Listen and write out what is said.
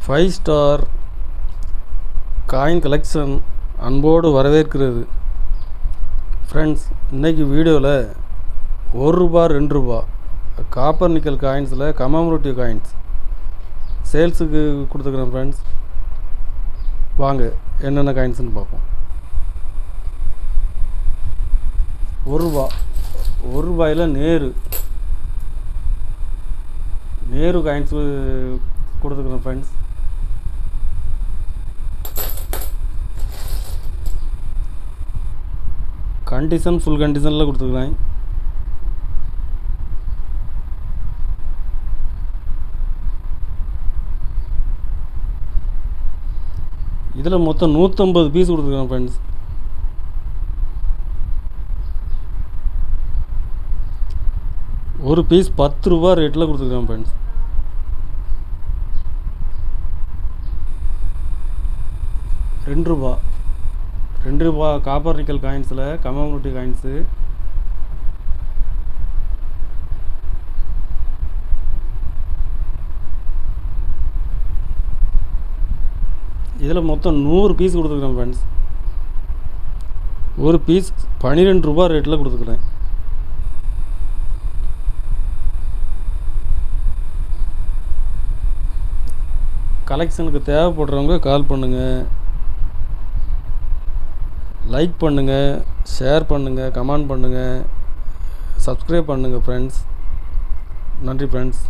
5 star coin collection அன்போடு வரவேற்கிறது. Friends, இன்றைக்கி வீடியோவில் ₹1 ₹2 காப்பர் நிக்கல் காயின்ஸில் கமமரேட்டிவ் காயின்ஸ் சேல்ஸுக்கு கொடுத்துக்கிறேன். ஃப்ரெண்ட்ஸ், வாங்க என்னென்ன காயின்ஸ்னு பார்ப்போம். ₹1 நேரு காயின்ஸு கொடுத்துக்கிறேன். ஃப்ரெண்ட்ஸ், கண்டிஷன் ஃபுல் கண்டிஷனில் கொடுத்துக்கிறேன். இதில் மொத்தம் 150 பீஸ் கொடுத்துருக்கேன். ஃப்ரெண்ட்ஸ், ஒரு பீஸ் ₹10 ரேட்டில் கொடுத்துருக்கேன். ஃப்ரெண்ட்ஸ், ₹2 காப்பர் நிக்கல் காயின்ஸில் கமமரேட்டிவ் காயின்ஸு. இதில் மொத்தம் 100 பீஸ் கொடுத்துருக்குறேன். ஃப்ரெண்ட்ஸ், ஒரு பீஸ் ₹12 ரேட்டில் கொடுத்துக்கிறேன். கலெக்ஷனுக்கு தேவைப்படுறவங்க கால் பண்ணுங்கள், லைக் பண்ணுங்கள், ஷேர் பண்ணுங்கள், கமெண்ட் பண்ணுங்கள், சப்ஸ்கிரைப் பண்ணுங்கள். ஃப்ரெண்ட்ஸ், நன்றி. ஃப்ரெண்ட்ஸ்.